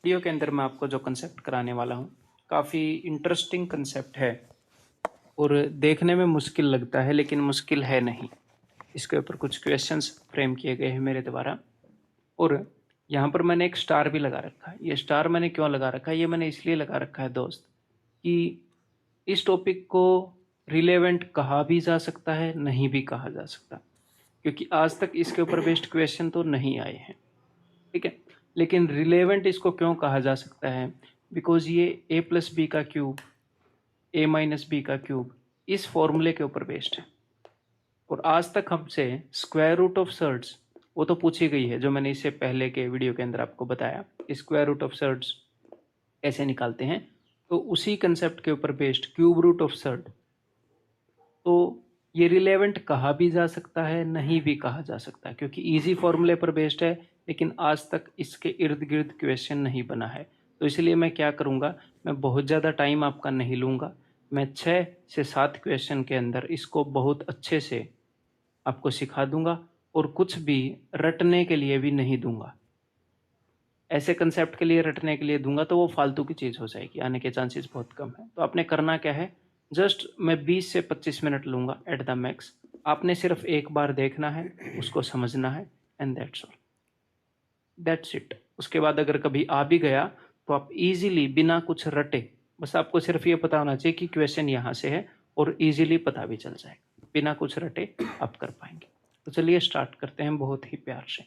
Video के अंदर मैं आपको जो कंसेप्ट कराने वाला हूँ काफ़ी इंटरेस्टिंग कंसेप्ट है और देखने में मुश्किल लगता है लेकिन मुश्किल है नहीं। इसके ऊपर कुछ क्वेश्चंस फ्रेम किए गए हैं मेरे द्वारा और यहाँ पर मैंने एक स्टार भी लगा रखा है। ये स्टार मैंने क्यों लगा रखा है? ये मैंने इसलिए लगा रखा है दोस्त कि इस टॉपिक को रिलेवेंट कहा भी जा सकता है, नहीं भी कहा जा सकता, क्योंकि आज तक इसके ऊपर बेस्ड क्वेश्चन तो नहीं आए हैं, ठीक है। लेकिन रिलेवेंट इसको क्यों कहा जा सकता है? बिकॉज ये ए प्लस बी का क्यूब, ए माइनस बी का क्यूब इस फॉर्मूले के ऊपर बेस्ड है और आज तक हमसे स्क्वायर रूट ऑफ सर्ड्स वो तो पूछी गई है, जो मैंने इससे पहले के वीडियो के अंदर आपको बताया स्क्वायर रूट ऑफ सर्ड्स कैसे निकालते हैं, तो उसी कंसेप्ट के ऊपर based cube root of surd. तो ये रिलेवेंट कहा भी जा सकता है, नहीं भी कहा जा सकता, क्योंकि इजी फॉर्मूले पर बेस्ड है लेकिन आज तक इसके इर्द गिर्द क्वेश्चन नहीं बना है। तो इसलिए मैं क्या करूँगा, मैं बहुत ज़्यादा टाइम आपका नहीं लूँगा। मैं 6 से 7 क्वेश्चन के अंदर इसको बहुत अच्छे से आपको सिखा दूंगा और कुछ भी रटने के लिए भी नहीं दूंगा। ऐसे कंसेप्ट के लिए रटने के लिए दूंगा तो वो फालतू की चीज़ हो जाएगी, आने के चांसेस बहुत कम है। तो आपने करना क्या है, जस्ट मैं 20 से 25 मिनट लूँगा एट द मैक्स। आपने सिर्फ एक बार देखना है, उसको समझना है and that's all, that's it. उसके बाद अगर कभी आ भी गया तो आप इजीली बिना कुछ रटे, बस आपको सिर्फ ये पता होना चाहिए कि क्वेश्चन यहाँ से है और इजीली पता भी चल जाएगा, बिना कुछ रटे आप कर पाएंगे। तो चलिए स्टार्ट करते हैं बहुत ही प्यार से।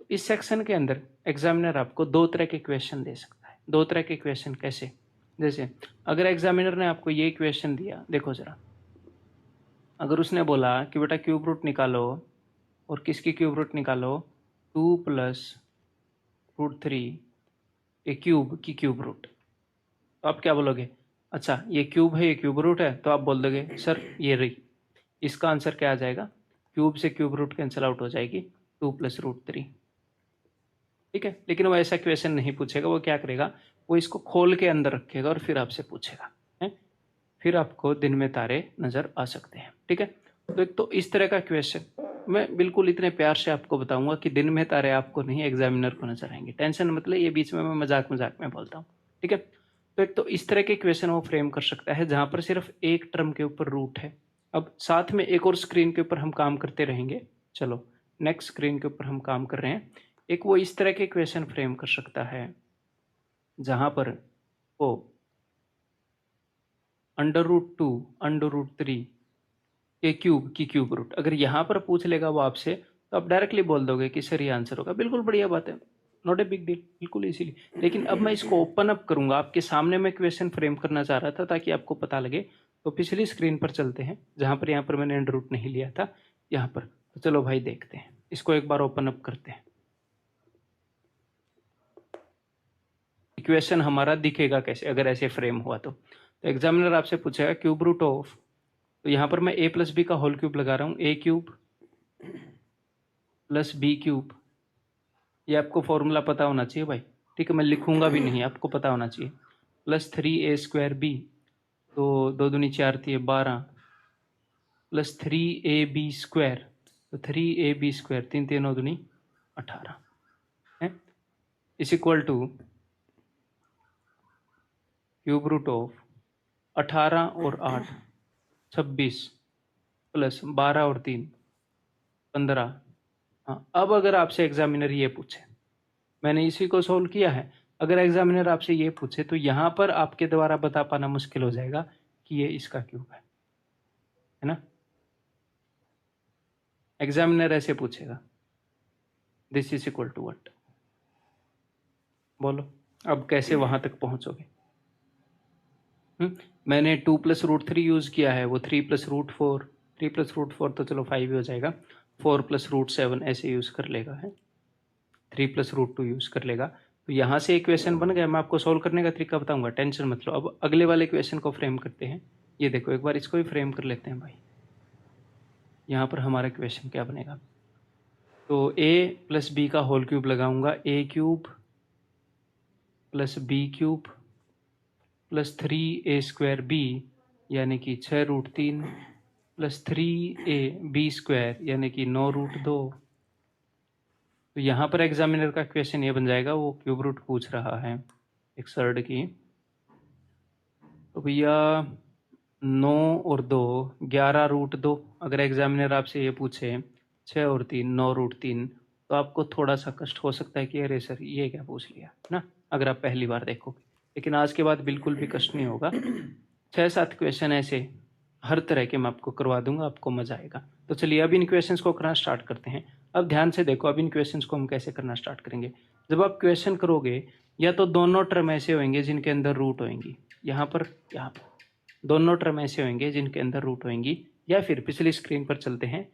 इस सेक्शन के अंदर एग्जामिनर आपको दो तरह के क्वेश्चन दे सकता है। दो तरह के क्वेश्चन कैसे? जैसे अगर एग्जामिनर ने आपको ये क्वेश्चन दिया, देखो जरा, अगर उसने बोला कि बेटा क्यूब रूट निकालो, और किसकी क्यूब रूट निकालो, 2+√3 ये क्यूब की क्यूब रूट, तो आप क्या बोलोगे? अच्छा ये क्यूब है, ये क्यूब रूट है, तो आप बोल दोगे सर ये रही। इसका आंसर क्या आ जाएगा? क्यूब से क्यूब रूट कैंसिल आउट हो जाएगी, 2+√3, ठीक है। लेकिन वो ऐसा क्वेश्चन नहीं पूछेगा, वो क्या करेगा, वो इसको खोल के अंदर रखेगा और फिर आपसे पूछेगा, है? फिर आपको दिन में तारे नजर आ सकते हैं, ठीक है। तो एक तो इस तरह का क्वेश्चन मैं बिल्कुल इतने प्यार से आपको बताऊंगा कि दिन में तारे आपको नहीं, एग्जामिनर को नजर आएंगे। टेंशन मतलब, ये बीच में मैं मजाक मजाक में बोलता हूँ, ठीक है। तो एक तो इस तरह के क्वेश्चन वो फ्रेम कर सकता है जहां पर सिर्फ एक टर्म के ऊपर रूट है। अब साथ में एक और स्क्रीन के ऊपर हम काम करते रहेंगे। चलो नेक्स्ट स्क्रीन के ऊपर हम काम कर रहे हैं। एक वो इस तरह के क्वेश्चन फ्रेम कर सकता है जहां पर वो √2 √3 के क्यूब की क्यूब रूट अगर यहाँ पर पूछ लेगा वो आपसे, तो आप डायरेक्टली बोल दोगे कि सर ये आंसर होगा। बिल्कुल बढ़िया बात है, नॉट ए बिग डील, बिल्कुल इसीलिए। लेकिन अब मैं इसको ओपन अप करूंगा, आपके सामने मैं क्वेश्चन फ्रेम करना चाह रहा था ताकि आपको पता लगे। तो पिछली स्क्रीन पर चलते हैं जहां पर यहाँ पर मैंने अंडर रूट नहीं लिया था, यहाँ पर। तो चलो भाई देखते हैं, इसको एक बार ओपन अप करते हैं। इक्वेशन हमारा दिखेगा कैसे अगर ऐसे फ्रेम हुआ तो एग्जामिनर आपसे पूछेगा क्यूब रूट ऑफ, तो यहाँ पर मैं a प्लस बी का होल क्यूब लगा रहा हूँ, a cube plus b cube. ये आपको फॉर्मूला पता होना चाहिए भाई, ठीक है। मैं लिखूंगा भी नहीं, आपको पता होना चाहिए। +3a²b, तो 2 दूनी 4 थी 12, +3ab², तो 3ab², 3 3 9 दूनी 18 है, is equal to cube root of 18 और 8 26 प्लस 12 और 3 15। हाँ, अब अगर आपसे एग्जामिनर ये पूछे, मैंने इसी को सोल्व किया है, अगर एग्जामिनर आपसे ये पूछे तो यहाँ पर आपके द्वारा बता पाना मुश्किल हो जाएगा कि ये इसका क्यूब है ना। एग्जामिनर ऐसे पूछेगा, this is equal to what? बोलो अब कैसे वहां तक पहुंचोगे? मैंने 2+√3 यूज किया है, वो 3+√4, 3+√4 तो चलो 5 ही हो जाएगा, 4+√7 ऐसे यूज कर लेगा, है 3+√2 यूज कर लेगा। तो यहाँ से एक क्वेश्चन बन गया। मैं आपको सोल्व करने का तरीका बताऊंगा, टेंशन मत लो। अब अगले वाले क्वेश्चन को फ्रेम करते हैं। ये देखो एक बार इसको भी फ्रेम कर लेते हैं भाई। यहाँ पर हमारा क्वेश्चन क्या बनेगा, तो a प्लस बी का होल क्यूब लगाऊंगा, a³ plus b³ plus 3a²b, यानी कि 6√3 प्लस 3ab² यानी कि 9√2 तो यहाँ पर एग्जामिनर का क्वेश्चन ये बन जाएगा, वो क्यूब रूट पूछ रहा है एक सर्ड की। तो भैया 9 और 2 11√2। अगर एग्जामिनर आपसे ये पूछे 6 और 3 9√3, तो आपको थोड़ा सा कष्ट हो सकता है कि अरे सर ये क्या पूछ लिया ना, अगर आप पहली बार देखोगे। लेकिन आज के बाद बिल्कुल भी कष्ट नहीं होगा। 6-7 क्वेश्चन ऐसे हर तरह के मैं आपको करवा दूंगा, आपको मजा आएगा। तो चलिए अब इन क्वेश्चंस को करना स्टार्ट करते हैं। अब ध्यान से देखो, अब इन क्वेश्चंस को हम कैसे करना स्टार्ट करेंगे। जब आप क्वेश्चन करोगे, या तो दोनों टर्म ऐसे होंगे जिनके अंदर रूट होंगी, यहाँ पर दोनों टर्म ऐसे होंगे जिनके अंदर रूट होंगी, या फिर पिछली स्क्रीन पर चलते हैं,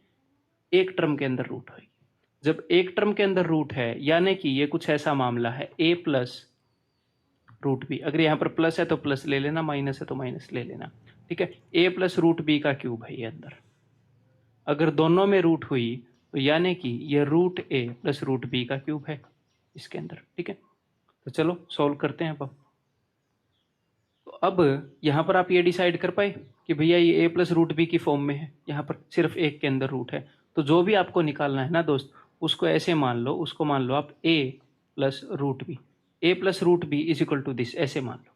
एक टर्म के अंदर रूट होगी। जब एक टर्म के अंदर रूट है, यानी कि ये कुछ ऐसा मामला है a प्लस रूट बी। अगर यहाँ पर प्लस है तो प्लस ले लेना, माइनस है तो माइनस ले लेना, ठीक है। a प्लस रूट बी का क्यूब है ये अंदर। अगर दोनों में रूट हुई तो यानी कि ये root a plus root b का क्यूब है इसके अंदर, ठीक है। तो चलो सॉल्व करते हैं अब। तो अब यहाँ पर आप ये डिसाइड कर पाए कि भैया ये a प्लस रूट बी की फॉर्म में है, यहाँ पर सिर्फ एक के अंदर रूट है। तो जो भी आपको निकालना है ना दोस्त, उसको ऐसे मान लो, उसको मान लो आप a plus root b, a plus root b is equal to this, ऐसे मान लो।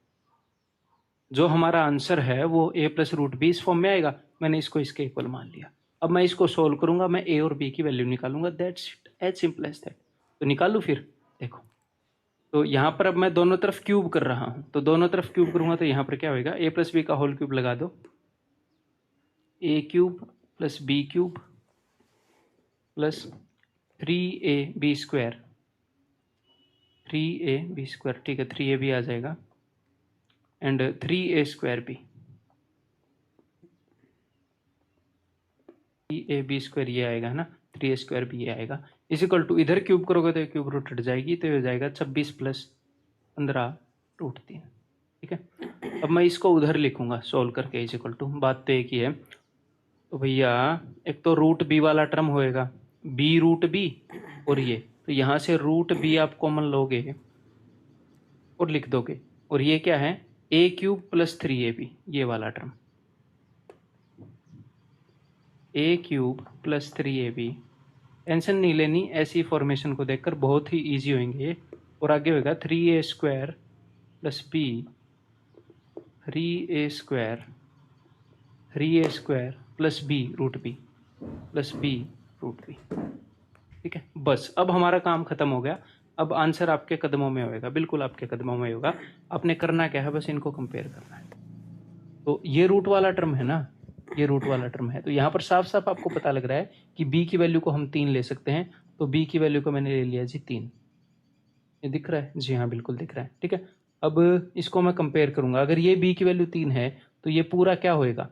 जो हमारा आंसर है वो a प्लस रूट बी इस फॉर्म में आएगा। मैंने इसको इसके इक्वल मान लिया। अब मैं इसको सोल्व करूंगा, मैं a और b की वैल्यू निकालूंगा, that's it, as simple as that. तो निकालू फिर, देखो। तो यहाँ पर अब मैं दोनों तरफ क्यूब कर रहा हूँ, तो दोनों तरफ क्यूब करूंगा तो यहाँ पर क्या होगा, a प्लस बी का होल क्यूब लगा दो, a cube plus b cube plus 3ab square, 3ab square, ठीक है, 3ab आ जाएगा, and 3a square B, 3ab square ये आएगा ना, 3a स्क्वायर बी ये आएगा, इज इक्वल टू, इधर क्यूब करोगे तो क्यूब रूट हट जाएगी, तो ये हो जाएगा 26 प्लस 15√3, ठीक है। अब मैं इसको उधर लिखूंगा सोल्व करके, इज इक्वल टू, बात तो एक ही है। तो भैया एक तो रूट बी वाला टर्म होएगा, बी रूट बी, और ये, तो यहाँ से रूट बी आप कॉमन लोगे और लिख दोगे, और ये क्या है, a क्यूब प्लस 3ab, ये वाला term, a cube plus 3ab। Tension नहीं लेनी, ऐसी फॉर्मेशन को देखकर बहुत ही इजी होंगे। और आगे होगा 3a square plus b, 3a square, 3a square plus b root b, plus b root b, ठीक है। बस अब हमारा काम खत्म हो गया। अब आंसर आपके कदमों में होएगा, बिल्कुल आपके कदमों में होगा। आपने करना क्या है, बस इनको कंपेयर करना है। तो ये रूट वाला टर्म है ना, ये रूट वाला टर्म है, तो यहाँ पर साफ साफ आपको पता लग रहा है कि b की वैल्यू को हम 3 ले सकते हैं। तो b की वैल्यू को मैंने ले लिया जी 3, ये दिख रहा है जी, हाँ बिल्कुल दिख रहा है, ठीक है। अब इसको मैं कंपेयर करूंगा, अगर ये b की वैल्यू 3 है तो ये पूरा क्या होएगा,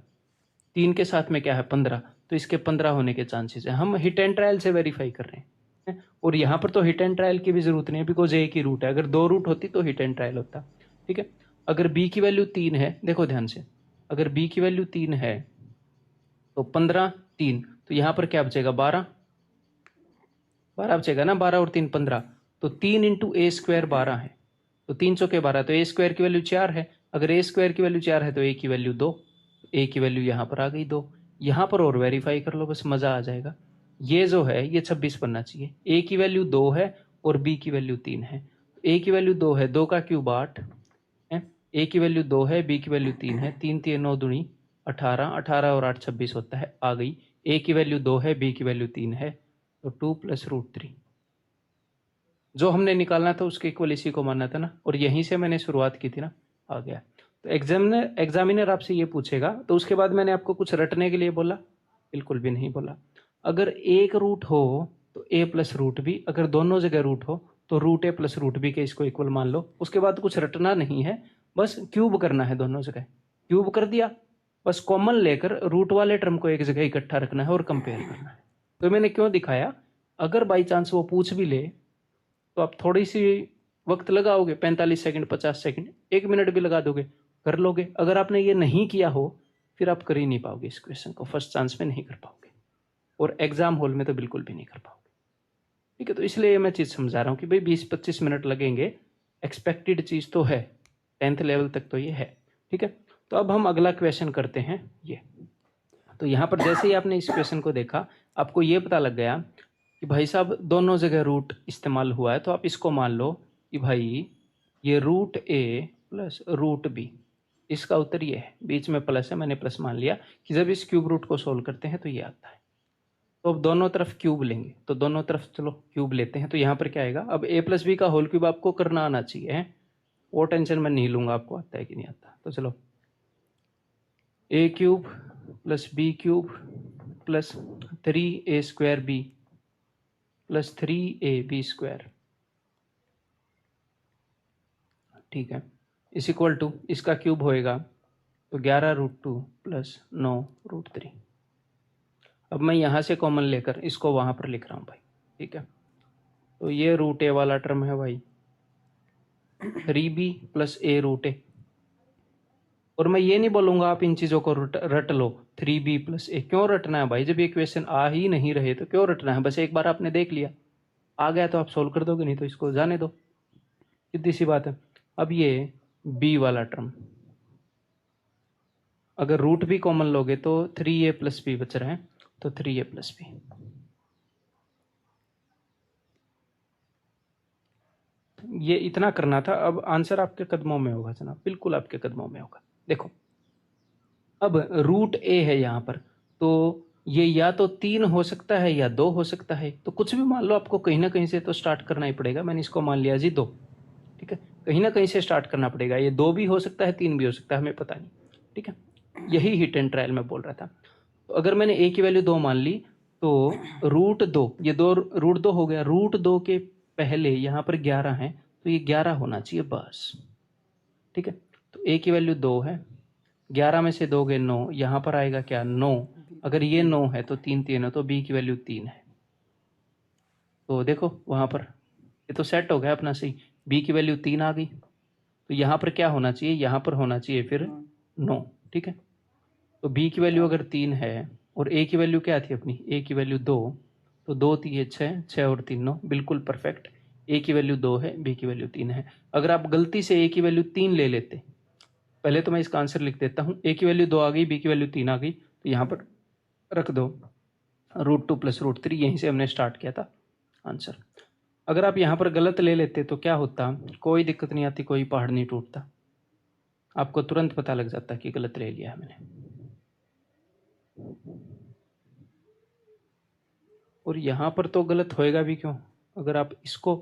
3 के साथ में क्या है 15, तो इसके 15 होने के चांसेस है। हम हिट एंड ट्रायल से वेरीफाई कर रहे हैं, और यहाँ पर तो हिट एंड ट्रायल की भी जरूरत नहीं है, बिकॉज a की रूट है। अगर 2 रूट होती तो हिट एंड ट्रायल होता, ठीक है। अगर b की वैल्यू 3 है, देखो ध्यान से, अगर b की वैल्यू 3 है तो 15 3, तो यहाँ पर क्या बचेगा 12 बचेगा ना, 12 और 3 15, तो 3 इंटू a स्क्वायर 12 है, तो 3 चौके 12, तो a स्क्वायर की वैल्यू 4 है। अगर a स्क्वायर की वैल्यू 4 है तो a की वैल्यू 2, a की वैल्यू यहाँ पर आ गई 2। यहाँ पर और वेरीफाई कर लो, बस मज़ा आ जाएगा। ये जो है ये 26 बनना चाहिए, a की वैल्यू 2 है और b की वैल्यू 3 है। a की वैल्यू 2 है, 2 का क्यूब 8 है, a की वैल्यू 2 है, b की वैल्यू 3 है, 3 3 9 दूनी 18, 18 और 8 26 होता है, आ गई। a की वैल्यू 2 है, b की वैल्यू 3 है, तो 2 प्लस रूट 3, जो हमने निकालना था उसके इक्वल इसी को मानना था ना, और यहीं से मैंने शुरुआत की थी ना, आ गया। तो एग्जामिनर आपसे ये पूछेगा, तो उसके बाद मैंने आपको कुछ रटने के लिए बोला, बिल्कुल भी नहीं बोला। अगर एक रूट हो तो a प्लस रूट बी, अगर दोनों जगह रूट हो तो root a plus root b के इसको इक्वल मान लो। उसके बाद कुछ रटना नहीं है, बस क्यूब करना है, दोनों जगह क्यूब कर दिया, बस कॉमन लेकर रूट वाले टर्म को एक जगह इकट्ठा रखना है और कंपेयर करना है। तो मैंने क्यों दिखाया, अगर बाई चांस वो पूछ भी ले तो आप थोड़ी सी वक्त लगाओगे, 45 सेकंड 50 सेकंड 1 मिनट भी लगा दोगे, कर लोगे। अगर आपने ये नहीं किया हो फिर आप कर ही नहीं पाओगे इस क्वेश्चन को, फर्स्ट चांस में नहीं कर पाओगे, और एग्जाम हॉल में तो बिल्कुल भी नहीं कर पाओगे, ठीक है। तो इसलिए मैं चीज़ समझा रहा हूँ कि भाई 20-25 मिनट लगेंगे, एक्सपेक्टेड चीज़ तो है, 10th लेवल तक तो ये है, ठीक है। तो अब हम अगला क्वेश्चन करते हैं ये। तो यहाँ पर जैसे ही आपने इस क्वेश्चन को देखा, आपको ये पता लग गया कि भाई साहब दोनों जगह रूट इस्तेमाल हुआ है, तो आप इसको मान लो कि भाई ये रूट ए प्लस रूट बी, इसका उत्तर ये है, बीच में प्लस है, मैंने प्लस मान लिया कि जब इस क्यूब रूट को सोल्व करते हैं तो ये आता है। तो अब दोनों तरफ क्यूब लेंगे, तो दोनों तरफ चलो क्यूब लेते हैं, तो यहाँ पर क्या आएगा, अब ए प्लस बी का होल क्यूब आपको करना आना चाहिए है, वो टेंशन मैं नहीं लूंगा आपको आता है कि नहीं आता। तो चलो a cube plus b cube plus 3a² b plus 3ab², ठीक है, इस इक्वल टू इसका क्यूब होएगा तो 11√2 प्लस 9√3। अब मैं यहाँ से कॉमन लेकर इसको वहाँ पर लिख रहा हूँ भाई, ठीक है। तो ये रूट ए वाला टर्म है भाई 3b प्लस a√a, और मैं ये नहीं बोलूँगा आप इन चीज़ों को रट लो 3b प्लस a, क्यों रटना है भाई, जब ये क्वेश्चन आ ही नहीं रहे तो क्यों रटना है, बस एक बार आपने देख लिया आ गया तो आप सोल्व कर दोगे, नहीं तो इसको जाने दो, सीधी सी बात है। अब ये b वाला टर्म अगर रूट भी कॉमन लोगे तो 3a प्लस बी बच रहा है, तो 3a प्लस बी। ये इतना करना था, अब आंसर आपके कदमों में होगा जनाब, बिल्कुल आपके कदमों में होगा। देखो अब रूट ए है यहाँ पर, तो ये या तो 3 हो सकता है या 2 हो सकता है, तो कुछ भी मान लो, आपको कहीं ना कहीं से तो स्टार्ट करना ही पड़ेगा। मैंने इसको मान लिया जी 2, ठीक है, कहीं ना कहीं से स्टार्ट करना पड़ेगा, ये 2 भी हो सकता है 3 भी हो सकता है, हमें पता नहीं, ठीक है, यही हिट एंड ट्रायल में बोल रहा था। तो अगर मैंने ए की वैल्यू 2 मान ली तो √2, ये 2 √2 हो गया, √2 के पहले यहाँ पर 11 है तो ये 11 होना चाहिए बस, ठीक है। तो ए की वैल्यू 2 है, 11 में से 2 गए 9, यहाँ पर आएगा क्या 9, अगर ये 9 है तो 3 3 है, तो बी की वैल्यू 3 है। तो देखो वहाँ पर ये तो सेट हो गया अपना सही, बी की वैल्यू 3 आ गई, तो यहाँ पर क्या होना चाहिए, यहाँ पर होना चाहिए फिर 9, ठीक है। तो बी की वैल्यू अगर 3 है और ए की वैल्यू क्या थी अपनी, ए की वैल्यू 2, तो 2 3 6, 6 और 3 9, बिल्कुल परफेक्ट। ए की वैल्यू 2 है, बी की वैल्यू 3 है। अगर आप गलती से ए की वैल्यू 3 ले लेते, पहले तो मैं इसका आंसर लिख देता हूँ, ए की वैल्यू 2 आ गई, बी की वैल्यू 3 आ गई, तो यहाँ पर रख दो √2 प्लस √3, यहीं से हमने स्टार्ट किया था आंसर। अगर आप यहाँ पर गलत ले लेते तो क्या होता, कोई दिक्कत नहीं आती, कोई पहाड़ नहीं टूटता, आपको तुरंत पता लग जाता कि गलत ले लिया है मैंने। और यहाँ पर तो गलत होएगा भी क्यों, अगर आप इसको,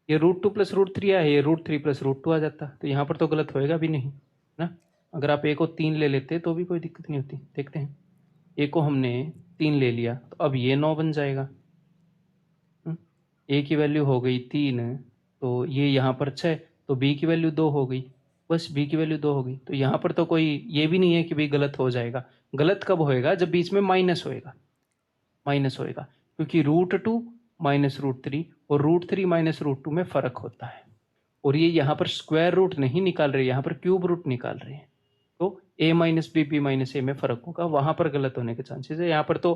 ये √2 प्लस √3 है, ये √3 प्लस √2 आ जाता, तो यहाँ पर तो गलत होएगा भी नहीं ना। अगर आप ए को 3 ले लेते तो भी कोई दिक्कत नहीं होती। देखते हैं, ए को हमने 3 ले लिया तो अब ये 9 बन जाएगा, ए की वैल्यू हो गई 3, तो ये यहाँ पर 6, तो बी की वैल्यू 2 हो गई, बस बी की वैल्यू 2 हो गई। तो यहाँ पर तो कोई ये भी नहीं है कि भाई गलत हो जाएगा। गलत कब होएगा, जब बीच में माइनस होएगा, माइनस होएगा, क्योंकि √2 माइनस √3 और √3 माइनस √2 में फ़र्क होता है, और ये यहाँ पर स्क्वायर रूट नहीं निकाल रहे, यहाँ पर क्यूब रूट निकाल रहे हैं, तो a minus b, b minus a में फ़र्क होगा, वहाँ पर गलत होने के चांसेस है। यहाँ पर तो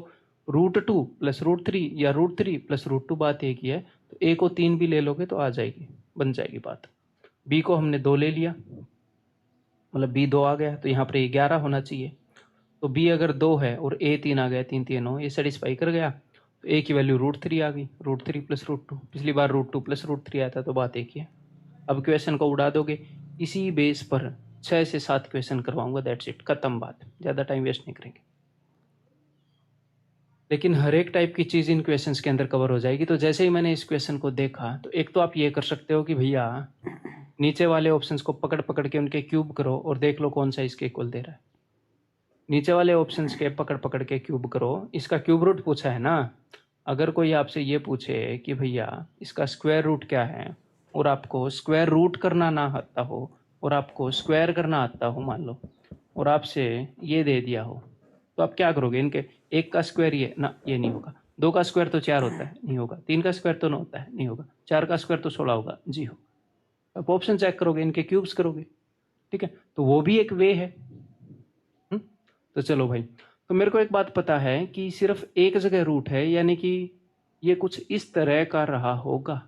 √2 प्लस √3 या √3 प्लस √2 बात एक ही है, तो a को 3 भी ले लोगे तो आ जाएगी, बन जाएगी बात। b को हमने 2 ले लिया, मतलब b 2 आ गया, तो यहाँ पर a 11 होना चाहिए, तो b अगर 2 है और a 3 आ गया, 3 3 9, ये सेटिस्फाई कर गया, तो a की वैल्यू √3 आ गई, √3 प्लस √2, पिछली बार √2 प्लस √3 आया था, तो बात एक ही है। अब क्वेश्चन को उड़ा दोगे, इसी बेस पर 6 से 7 क्वेश्चन करवाऊंगा, दैट्स इट, खत्म बात, ज़्यादा टाइम वेस्ट नहीं करेंगे। लेकिन हर एक टाइप की चीज़ इन क्वेश्चंस के अंदर कवर हो जाएगी। तो जैसे ही मैंने इस क्वेश्चन को देखा, तो एक तो आप ये कर सकते हो कि भैया नीचे वाले ऑप्शंस को पकड़ पकड़ के उनके क्यूब करो और देख लो कौन सा इसके इक्वल दे रहा है। नीचे वाले ऑप्शंस के पकड़ पकड़ के क्यूब करो, इसका क्यूब रूट पूछा है ना। अगर कोई आपसे ये पूछे कि भैया इसका स्क्वायर रूट क्या है, और आपको स्क्वायर रूट करना ना आता हो और आपको स्क्वायर करना आता हो मान लो, और आपसे ये दे दिया हो, तो आप क्या करोगे, इनके एक का स्क्वायर ये ना, ये नहीं होगा, 2 का स्क्वायर तो 4 होता है, नहीं होगा, 3 का स्क्वायर तो 9 होता है, नहीं होगा, 4 का स्क्वायर तो 16 होगा, जी हो। आप ऑप्शन चेक करोगे, इनके क्यूब्स करोगे, ठीक है, तो वो भी एक वे है। तो चलो भाई, तो मेरे को एक बात पता है कि सिर्फ एक जगह रूट है, यानी कि ये कुछ इस तरह का रहा होगा,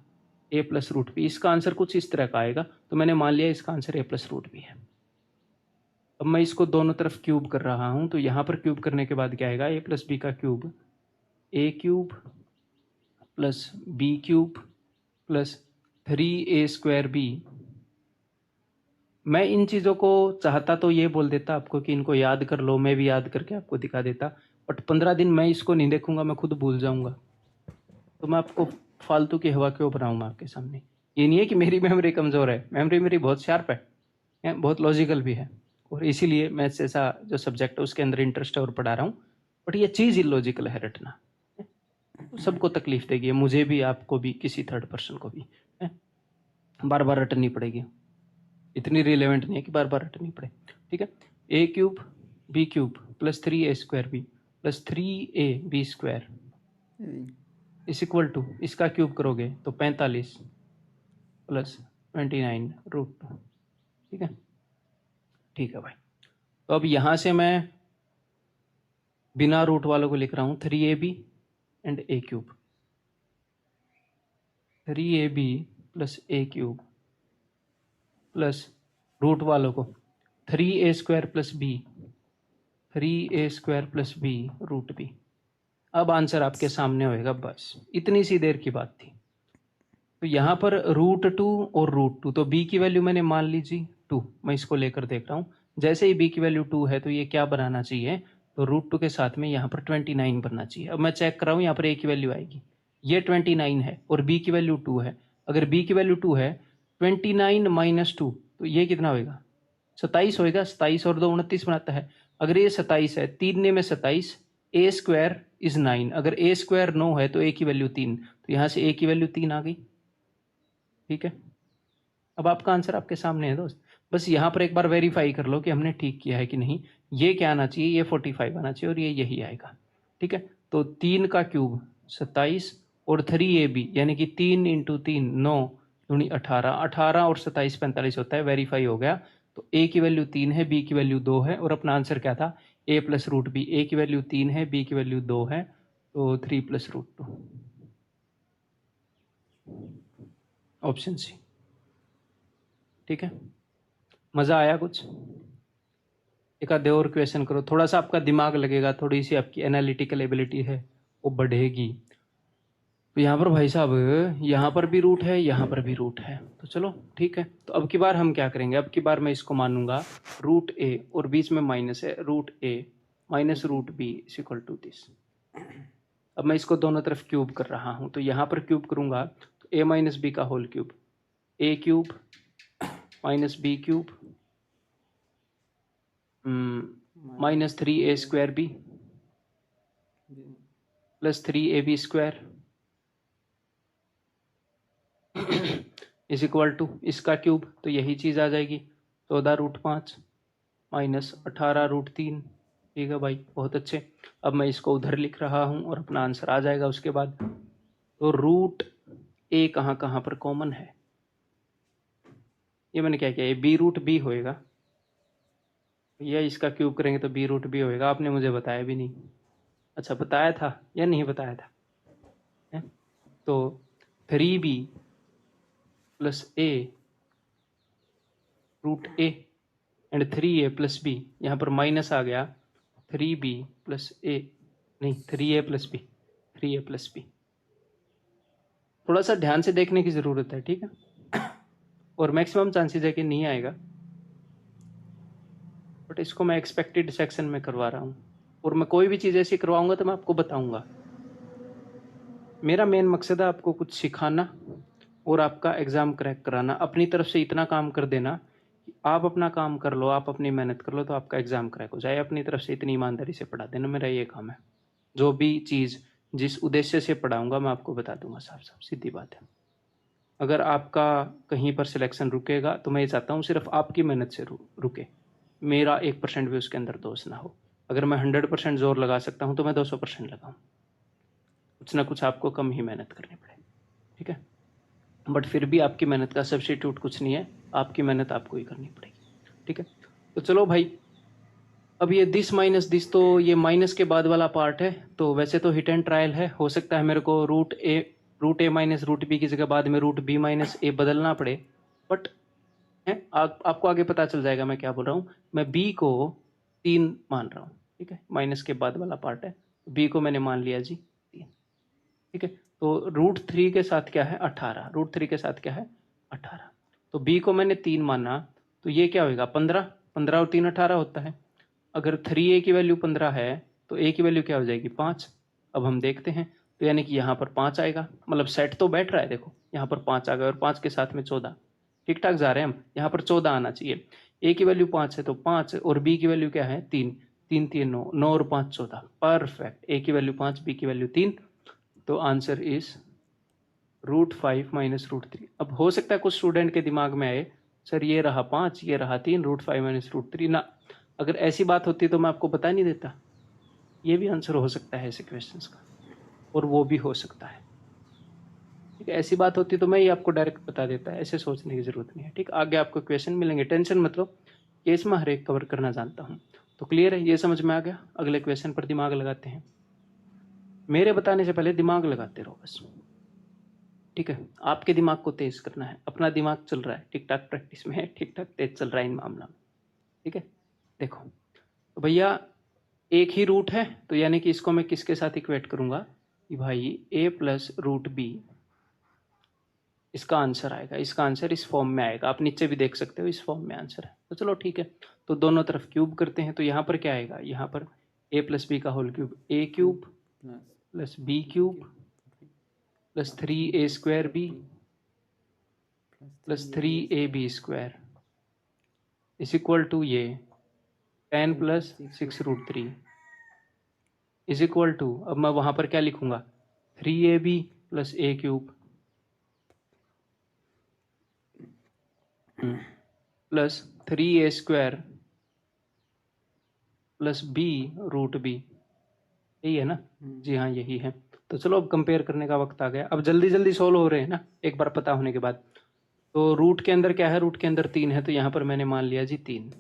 a प्लस रूट भी, इसका आंसर कुछ इस तरह का आएगा, तो मैंने मान लिया इसका आंसर a प्लस रूट भी है। अब मैं इसको दोनों तरफ क्यूब कर रहा हूं, तो यहाँ पर क्यूब करने के बाद क्या आएगा, a प्लस बी का cube, a cube plus b cube plus 3a² b। मैं इन चीज़ों को चाहता तो ये बोल देता आपको कि इनको याद कर लो, मैं भी याद करके आपको दिखा देता, बट 15 दिन मैं इसको नहीं देखूंगा, मैं खुद भूल जाऊंगा। तो मैं आपको फालतू की हवा क्यों बनाऊँ आपके सामने। ये नहीं है कि मेरी मेमोरी कमज़ोर है, मेमोरी मेरी बहुत शार्प है, बहुत लॉजिकल भी है, और इसीलिए मैथ्स ऐसा जो सब्जेक्ट है उसके अंदर इंटरेस्ट है और पढ़ा रहा हूँ। बट ये चीज़ इलॉजिकल है रटना, तो सबको तकलीफ देगी, मुझे भी, आपको भी, किसी थर्ड पर्सन को भी है? बार बार रटनी पड़ेगी, इतनी रिलेवेंट नहीं है कि बार बार रटनी पड़े। ठीक है, a cube b cube plus 3a² b plus 3ab² is equal to, इसका क्यूब करोगे तो 45 प्लस 29√2। ठीक है, ठीक है भाई। तो अब यहाँ से मैं बिना रूट वालों को लिख रहा हूँ 3ab and a cube, 3ab plus a cube plus root वालों को 3a² plus b, 3a² plus b root b। अब आंसर आपके सामने होएगा, बस इतनी सी देर की बात थी। तो यहाँ पर √2 और √2, तो b की वैल्यू मैंने मान लीजिए 2, मैं इसको लेकर देख रहा हूँ। जैसे ही b की वैल्यू 2 है तो ये क्या बनाना चाहिए, तो √2 के साथ में यहाँ पर 29 बनना चाहिए। अब मैं चेक कर रहा हूँ, यहाँ पर a की वैल्यू आएगी, ये 29 है और b की वैल्यू 2 है। अगर b की वैल्यू 2 है, 29 माइनस 2, तो ये कितना होएगा, 27 होएगा। 27 और 2 29 बनाता है। अगर ये 27 है, 3 में 27, a² इज 9। अगर a² 9 है तो a की वैल्यू 3, तो यहाँ से a की वैल्यू 3 आ गई। ठीक है, अब आपका आंसर आपके सामने है दोस्त, बस यहाँ पर एक बार वेरीफाई कर लो कि हमने ठीक किया है कि नहीं। ये क्या आना चाहिए, ये 45 आना चाहिए और ये यही आएगा। ठीक है, तो 3 का क्यूब 27 और 3ab यानी कि 3 × 3 9 दूनी 18, 18 और 27 45 होता है, वेरीफाई हो गया। तो a की वैल्यू 3 है, b की वैल्यू 2 है, और अपना आंसर क्या था, a plus root b। a की वैल्यू 3 है, b की वैल्यू 2 है, तो 3 + √2, ऑप्शन सी। ठीक है, मज़ा आया कुछ? एक आधे और क्वेश्चन करो, थोड़ा सा आपका दिमाग लगेगा, थोड़ी सी आपकी एनालिटिकल एबिलिटी है वो बढ़ेगी। तो यहाँ पर भाई साहब, यहाँ पर भी रूट है, यहाँ पर भी रूट है, तो चलो ठीक है। तो अब की बार हम क्या करेंगे, अब की बार मैं इसको मानूंगा √a और बीच में माइनस है, √a minus √b is equal to this. अब मैं इसको दोनों तरफ क्यूब कर रहा हूँ, तो यहाँ पर क्यूब करूंगा तो a माइनस b का whole cube, a cube minus b cube minus 3a² b plus 3ab² is equal to इसका क्यूब, तो यही चीज़ आ जाएगी 14√5 माइनस 18√3। ठीक है भाई, बहुत अच्छे। अब मैं इसको उधर लिख रहा हूँ और अपना आंसर आ जाएगा उसके बाद। तो √a कहाँ कहाँ पर कॉमन है, ये मैंने क्या किया, ये b√b होएगा, या इसका क्यूब करेंगे तो b√b होएगा। आपने मुझे बताया भी नहीं, अच्छा बताया था या नहीं बताया था है? तो 3b plus a √a and 3a plus b, यहाँ पर माइनस आ गया, 3b प्लस a, नहीं 3a plus b, 3a plus b। थोड़ा सा ध्यान से देखने की ज़रूरत है, ठीक है, और मैक्सिमम चांसेस है कि नहीं आएगा, बट इसको मैं एक्सपेक्टेड सेक्शन में करवा रहा हूँ, और मैं कोई भी चीज़ ऐसी करवाऊंगा तो मैं आपको बताऊंगा। मेरा मेन मकसद है आपको कुछ सिखाना और आपका एग्ज़ाम क्रैक कराना। अपनी तरफ से इतना काम कर देना कि आप अपना काम कर लो, आप अपनी मेहनत कर लो, तो आपका एग्ज़ाम क्रैक हो जाए। अपनी तरफ से इतनी ईमानदारी से पढ़ा देना, मेरा ये काम है। जो भी चीज़ जिस उद्देश्य से पढ़ाऊंगा मैं आपको बता दूंगा, साफ साफ सीधी बात है। अगर आपका कहीं पर सिलेक्शन रुकेगा तो मैं ये चाहता हूँ सिर्फ आपकी मेहनत से रुके, मेरा 1% भी उसके अंदर दोष ना हो। अगर मैं 100% जोर लगा सकता हूँ तो मैं 200% लगाऊँ, कुछ ना कुछ आपको कम ही मेहनत करनी पड़े, ठीक है। बट फिर भी आपकी मेहनत का सब्स्टिट्यूट कुछ नहीं है, आपकी मेहनत आपको ही करनी पड़ेगी, ठीक है। तो चलो भाई, अब ये दिस माइनस दिस, तो ये माइनस के बाद वाला पार्ट है, तो वैसे तो हिट एंड ट्रायल है, हो सकता है मेरे को √a माइनस √b की जगह बाद में √b माइनस a बदलना पड़े, बट है आपको आगे पता चल जाएगा मैं क्या बोल रहा हूँ। मैं b को 3 मान रहा हूँ, ठीक है, माइनस के बाद वाला पार्ट है, b को मैंने मान लिया जी 3, ठीक है। तो √3 के साथ क्या है 18, √3 के साथ क्या है 18। तो b को मैंने 3 माना, तो ये क्या होगा 15, 15 और 3 18 होता है। अगर 3a की वैल्यू 15 है तो a की वैल्यू क्या हो जाएगी 5। अब हम देखते हैं, तो यानी कि यहाँ पर 5 आएगा, मतलब सेट तो बैठ रहा है, देखो यहाँ पर 5 आ गया और 5 के साथ में 14, ठीक ठाक जा रहे हैं हम। यहाँ पर 14 आना चाहिए, a की वैल्यू 5 है तो 5 और b की वैल्यू क्या है 3, 3 3 9, 9 और 5 14, परफेक्ट। a की वैल्यू 5, b की वैल्यू 3, तो आंसर इज √5 माइनस √3। अब हो सकता है कुछ स्टूडेंट के दिमाग में आए सर ये रहा 5, ये रहा 3, √5 माइनस √3 ना। अगर ऐसी बात होती तो मैं आपको बता नहीं देता। ये भी आंसर हो सकता है ऐसे क्वेश्चंस का, और वो भी हो सकता है। ठीक है, ऐसी बात होती तो मैं ही आपको डायरेक्ट बता देता है, ऐसे सोचने की जरूरत नहीं है। ठीक, आगे आपको क्वेश्चन मिलेंगे, टेंशन मत लो, केस में हर एक कवर करना जानता हूँ। तो क्लियर है, ये समझ में आ गया। अगले क्वेश्चन पर दिमाग लगाते हैं। मेरे बताने से पहले दिमाग लगाते रहो बस, ठीक है। आपके दिमाग को तेज करना है, अपना दिमाग चल रहा है ठीक ठाक, प्रैक्टिस में है, ठीक ठाक तेज चल रहा है इन मामला में, ठीक है। देखो तो भैया एक ही रूट है, तो यानी कि इसको मैं किसके साथ इक्वेट करूंगा कि भाई a प्लस √b, इसका आंसर आएगा, इसका आंसर इस फॉर्म में आएगा। आप नीचे भी देख सकते हो, इस फॉर्म में आंसर है। तो चलो ठीक है, तो दोनों तरफ क्यूब करते हैं। तो यहाँ पर क्या आएगा, यहाँ पर a प्लस बी का whole cube, a cube plus b cube plus 3a² b plus 3ab² is equal to ये 10 प्लस 6√3 इज इक्वल टू, अब मैं वहां पर क्या लिखूंगा 3ab plus a cube plus 3a² plus b√b, यही है ना। जी हाँ यही है। तो चलो अब कंपेयर करने का वक्त आ गया। अब जल्दी जल्दी सोल्व हो रहे हैं ना एक बार पता होने के बाद। तो रूट के अंदर क्या है, रूट के अंदर 3 है, तो यहाँ पर मैंने मान लिया जी 3,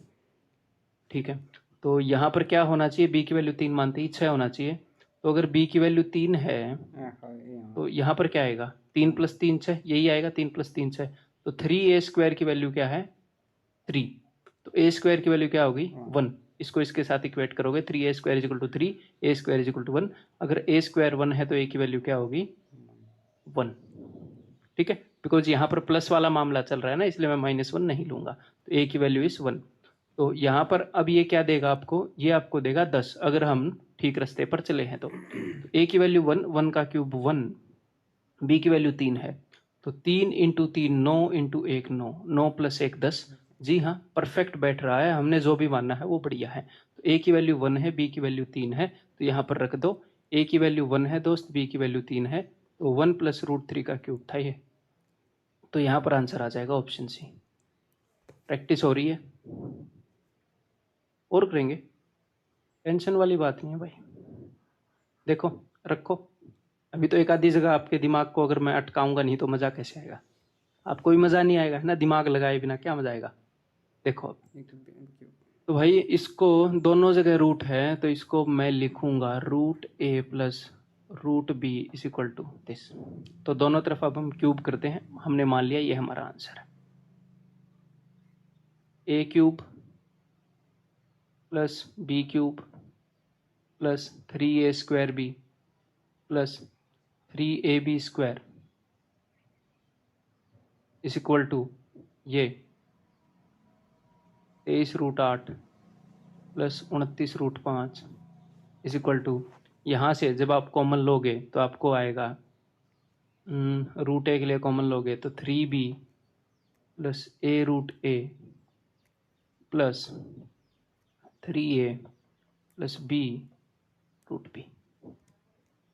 ठीक है। तो यहाँ पर क्या होना चाहिए, b की वैल्यू 3 मानते ही 6 होना चाहिए। तो अगर b की वैल्यू 3 है तो यहाँ पर क्या आएगा 3 प्लस 3 6, यही आएगा 3 प्लस 3 6। तो 3a² की वैल्यू क्या है 3, तो a² की वैल्यू क्या होगी 1। इसको इसके साथ इक्वेट करोगे 3a² is equal to 3, a² is equal to 1। अगर a² 1 है तो a की वैल्यू क्या होगी 1, ठीक है। बिकॉज यहाँ पर प्लस वाला मामला चल रहा है ना, इसलिए मैं -1 नहीं लूंगा। तो a की वैल्यू इज 1। तो यहाँ पर अब ये क्या देगा आपको, ये आपको देगा 10, अगर हम ठीक रास्ते पर चले हैं तो। a की वैल्यू 1, 1 का क्यूब 1, b की वैल्यू 3 है, तो 3 इंटू 3 9 इंटू 1 9, 9 प्लस 1 10। जी हाँ परफेक्ट बैठ रहा है, हमने जो भी मानना है वो बढ़िया है। तो a की वैल्यू 1 है, b की वैल्यू 3 है, तो यहाँ पर रख दो। a की वैल्यू 1 है दोस्त, b की वैल्यू 3 है, तो 1 प्लस √3 का क्यूब था ये। तो यहाँ पर आंसर आ जाएगा ऑप्शन सी। प्रैक्टिस हो रही है और करेंगे, टेंशन वाली बात नहीं है भाई। देखो रखो, अभी तो एक आधी जगह आपके दिमाग को अगर मैं अटकाऊंगा नहीं तो मज़ा कैसे आएगा, आपको भी मज़ा नहीं आएगा ना, दिमाग लगाए बिना क्या मज़ा आएगा। देखो तो भाई इसको दोनों जगह रूट है, तो इसको मैं लिखूंगा √a plus √b is equal to this. तो दोनों तरफ अब हम क्यूब करते हैं, हमने मान लिया ये हमारा आंसर है। a cube plus b cube plus 3a² b plus 3ab² is equal to ये 23√8 प्लस 29√5 इज इक्वल टू, यहाँ से जब आप कॉमन लोगे तो आपको आएगा √a के लिए कॉमन लोगे तो 3b plus a√a plus 3a plus b√b,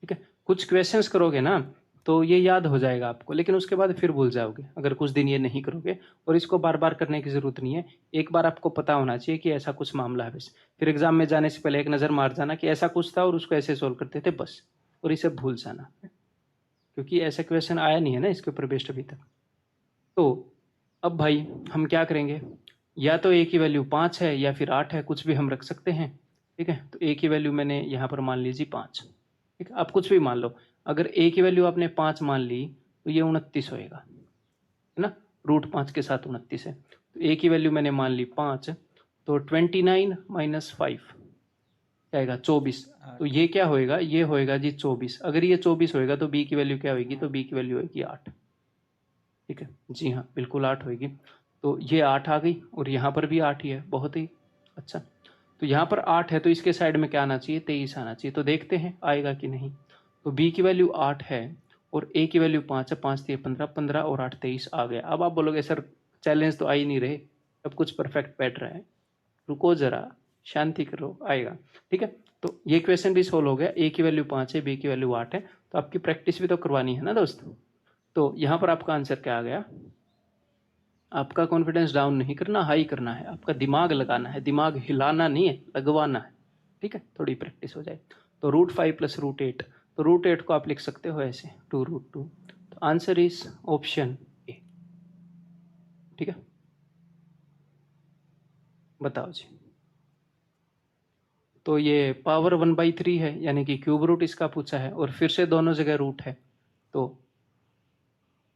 ठीक है। कुछ क्वेश्चंस करोगे ना तो ये याद हो जाएगा आपको, लेकिन उसके बाद फिर भूल जाओगे अगर कुछ दिन ये नहीं करोगे। और इसको बार बार करने की ज़रूरत नहीं है, एक बार आपको पता होना चाहिए कि ऐसा कुछ मामला है बस। फिर एग्जाम में जाने से पहले एक नज़र मार जाना कि ऐसा कुछ था और उसको ऐसे सोल्व करते थे बस, और इसे भूल जाना, क्योंकि ऐसा क्वेश्चन आया नहीं है ना इसके ऊपर बेस्ट अभी तक। तो अब भाई हम क्या करेंगे, या तो a की वैल्यू 5 है या फिर 8 है, कुछ भी हम रख सकते हैं, ठीक है। तो a की वैल्यू मैंने यहाँ पर मान लीजिए 5, ठीक है। आप कुछ भी मान लो, अगर a की वैल्यू आपने 5 मान ली तो ये 29 होएगा, है ना, √5 के साथ 29 है। तो a की वैल्यू मैंने मान ली 5, तो 29 - 5, क्या आएगा 24। तो ये क्या होएगा, ये होएगा जी 24। अगर ये 24 होएगा तो बी की वैल्यू क्या होगी, तो बी की वैल्यू होगी 8। ठीक है जी हाँ, बिल्कुल 8 होगी। तो ये 8 आ गई और यहाँ पर भी 8 ही है, बहुत ही अच्छा। तो यहाँ पर 8 है तो इसके साइड में क्या आना चाहिए, 23 आना चाहिए। तो देखते हैं आएगा कि नहीं। तो बी की वैल्यू 8 है और ए की वैल्यू 5 है, 5 3 15, 15 और 8 23 आ गया। अब आप बोलोगे सर चैलेंज तो आ ही नहीं रहे, सब कुछ परफेक्ट बैठ रहा है। रुको जरा, शांति करो, आएगा। ठीक है, तो ये क्वेश्चन भी सोल्व हो गया। ए की वैल्यू 5 है, बी की वैल्यू 8 है। तो आपकी प्रैक्टिस भी तो करवानी है ना दोस्तों। तो यहाँ पर आपका आंसर क्या आ गया। आपका कॉन्फिडेंस डाउन नहीं करना, हाई करना है। आपका दिमाग लगाना है, दिमाग हिलाना नहीं है, लगवाना है। ठीक है, थोड़ी प्रैक्टिस हो जाए। तो √5 + √8, तो √8 को आप लिख सकते हो ऐसे 2√2। तो आंसर इज ऑप्शन ए। ठीक है, बताओ जी। तो ये पावर 1/3 है, यानी कि क्यूब रूट इसका पूछा है और फिर से दोनों जगह रूट है। तो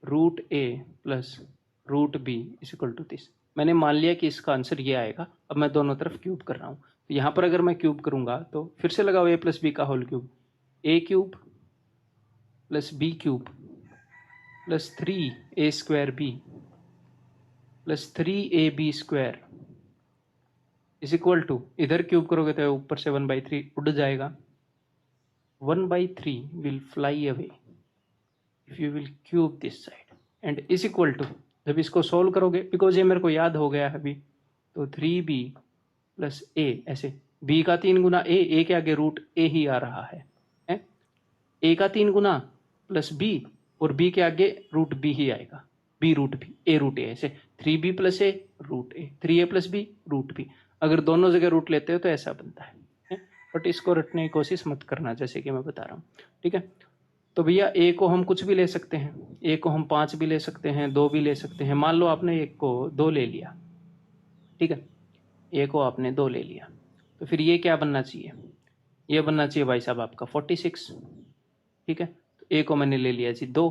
√a + √b = 30। मैंने मान लिया कि इसका आंसर ये आएगा। अब मैं दोनों तरफ क्यूब कर रहा हूँ। तो यहाँ पर अगर मैं क्यूब करूँगा तो फिर से लगाओ a + b का whole cube, a³ + b³ + 3a² b + 3ab² = इधर क्यूब करोगे तो ऊपर से 1/3 उड़ जाएगा। 1/3 will fly away if you will cube this side and = जब इसको सोल्व करोगे, बिकॉज ये मेरे को याद हो गया है अभी, तो 3b + a, ऐसे b का 3 गुना a के आगे √a ही आ रहा है, a का 3 गुना + b और b के आगे √b ही आएगा, b √b, a √a, ऐसे 3b + a √a, 3a + b √b। अगर दोनों जगह रूट लेते हो तो ऐसा बनता है। बट इसको रटने की कोशिश मत करना, जैसे कि मैं बता रहा हूँ। ठीक है, तो भैया ए को हम कुछ भी ले सकते हैं, ए को हम 5 भी ले सकते हैं, 2 भी ले सकते हैं। मान लो आपने एक को 2 ले लिया। ठीक है, ए को आपने 2 ले लिया, तो फिर ये क्या बनना चाहिए, ये बनना चाहिए भाई साहब आपका 46। ठीक है, तो ए को मैंने ले लिया जी 2,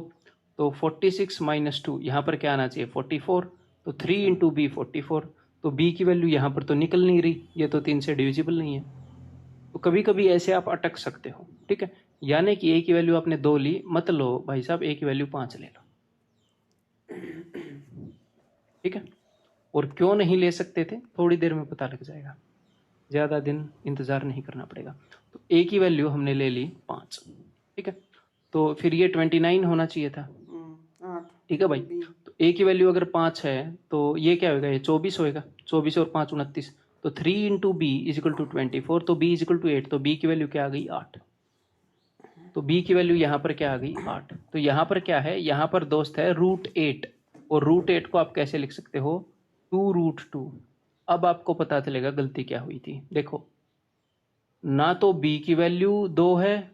तो 46 - 2 यहाँ पर क्या आना चाहिए 44। तो 3 × b 44। तो b की वैल्यू यहाँ पर तो निकल नहीं रही, ये तो 3 से डिविजिबल नहीं है। तो कभी कभी ऐसे आप अटक सकते हो। ठीक है, यानी कि ए की वैल्यू आपने 2 ली, मत लो भाई साहब, ए की वैल्यू 5 ले लो। ठीक है, और क्यों नहीं ले सकते थे, थोड़ी देर में पता लग जाएगा, ज़्यादा दिन इंतज़ार नहीं करना पड़ेगा। तो ए की वैल्यू हमने ले ली 5। ठीक है, तो फिर ये 29 होना चाहिए था। ठीक है भाई, तो ए की वैल्यू अगर 5 है तो ये क्या होगा, ये 24 होएगा। 24 और 5 29। तो 3 × b = 24। तो b = 8। तो b की वैल्यू क्या आ गई 8। तो b की वैल्यू यहाँ पर क्या आ गई 8। तो यहाँ पर क्या है, यहाँ पर दोस्त है √8, और √8 को आप कैसे लिख सकते हो 2√2। अब आपको पता चलेगा गलती क्या हुई थी। देखो, ना तो b की वैल्यू 2 है,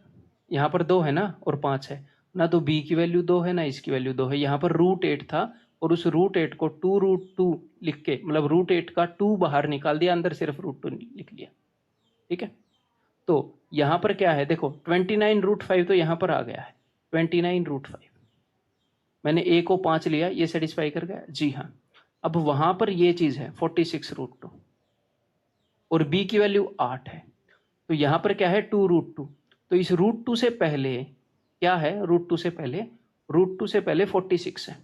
यहाँ पर 2 है ना, और 5 है। ना तो b की वैल्यू 2 है, ना इसकी वैल्यू 2 है। यहाँ पर √8 था और उस √8 को 2√2 लिख के, मतलब √8 का 2 बाहर निकाल दिया, अंदर सिर्फ √2 लिख लिया। ठीक है, तो यहाँ पर क्या है, देखो 29√5 तो यहाँ पर आ गया है 29√5। मैंने a को 5 लिया, ये सेटिस्फाई कर गया जी हाँ। अब वहां पर ये चीज है 46√2 और b की वैल्यू 8 है। तो यहाँ पर क्या है 2√2। तो इस √2 से पहले क्या है, √2 से पहले 46 है।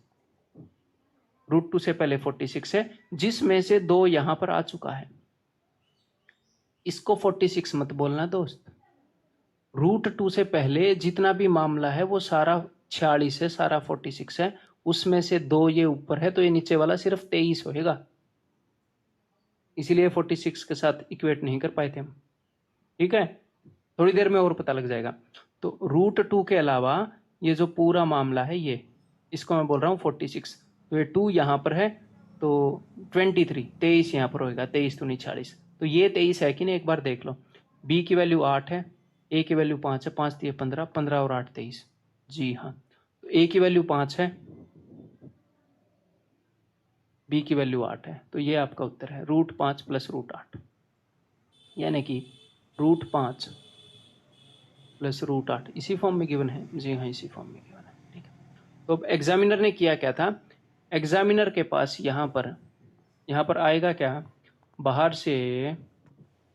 √2 से पहले 46 है, जिसमें से 2 यहाँ पर आ चुका है। इसको 46 मत बोलना दोस्त। √2 से पहले जितना भी मामला है वो सारा 46 है, सारा 46 है। उसमें से 2 ये ऊपर है, तो ये नीचे वाला सिर्फ 23 होएगा। इसीलिए 46 के साथ इक्वेट नहीं कर पाए थे हम। ठीक है, थोड़ी देर में और पता लग जाएगा। तो √2 के अलावा ये जो पूरा मामला है, ये इसको मैं बोल रहा हूँ 46। तो ये 2 यहाँ पर है, तो 23 यहाँ पर होएगा। 23 दूनी 40। तो ये 23 है कि नहीं, एक बार देख लो। b की वैल्यू 8 है, a की वैल्यू 5 है, 5 3 15, 15 और 8 23। जी हाँ, तो a की वैल्यू 5 है, b की वैल्यू 8 है। तो ये आपका उत्तर है √5 + √8, यानी कि √5 + √8 इसी फॉर्म में गिवन है। जी हाँ, इसी फॉर्म में गिवन है। ठीक है, तो अब एग्जामिनर ने किया क्या था, एग्जामिनर के पास यहाँ पर आएगा क्या, बाहर से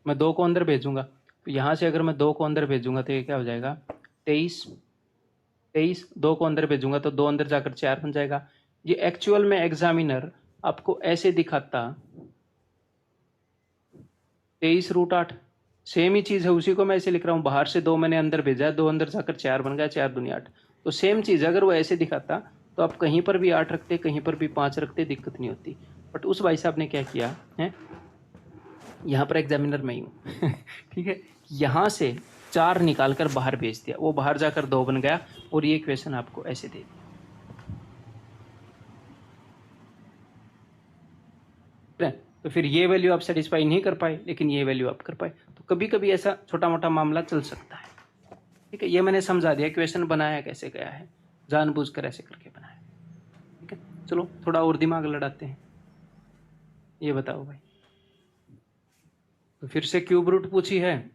मैं 2 को अंदर भेजूंगा, तो यहाँ से अगर मैं 2 को अंदर भेजूंगा तो ये क्या हो जाएगा 23, 23 2 को अंदर भेजूंगा तो 2 अंदर जाकर 4 बन जाएगा। ये एक्चुअल में एग्जामिनर आपको ऐसे दिखाता 23√8, सेम ही चीज़ है, उसी को मैं ऐसे लिख रहा हूँ, बाहर से 2 मैंने अंदर भेजा, 2 अंदर जाकर 4 बन गया, 4 दूनी 8। तो सेम चीज़ अगर वो ऐसे दिखाता तो आप कहीं पर भी 8 रखते, कहीं पर भी 5 रखते, दिक्कत नहीं होती। बट उस भाई साहब ने क्या किया है, यहाँ पर एग्जामिनर में ही हूँ ठीक है, यहाँ से 4 निकाल कर बाहर भेज दिया, वो बाहर जाकर 2 बन गया और ये क्वेश्चन आपको ऐसे दे दिया। तो फिर ये वैल्यू आप सेटिस्फाई नहीं कर पाए, लेकिन ये वैल्यू आप कर पाए। तो कभी कभी ऐसा छोटा मोटा मामला चल सकता है। ठीक है, ये मैंने समझा दिया क्वेश्चन बनाया कैसे गया है, जानबूझकर ऐसे करके बनाया। ठीक है, चलो थोड़ा और दिमाग लड़ाते हैं। ये बताओ भाई, तो फिर से क्यूब रूट पूछी है,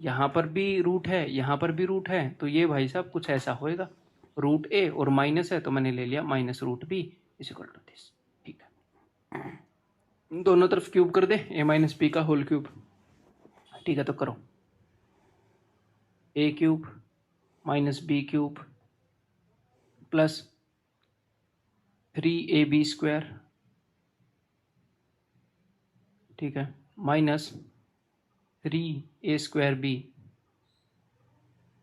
यहाँ पर भी रूट है, यहाँ पर भी रूट है, तो ये भाई साहब कुछ ऐसा होएगा, रूट ए और माइनस है तो मैंने ले लिया minus root b is equal to this. ठीक है, दोनों तरफ क्यूब कर दे, ए माइनस बी का होल क्यूब। ठीक है, तो करो, a cube minus b cube plus 3ab square, ठीक है, minus 3a square b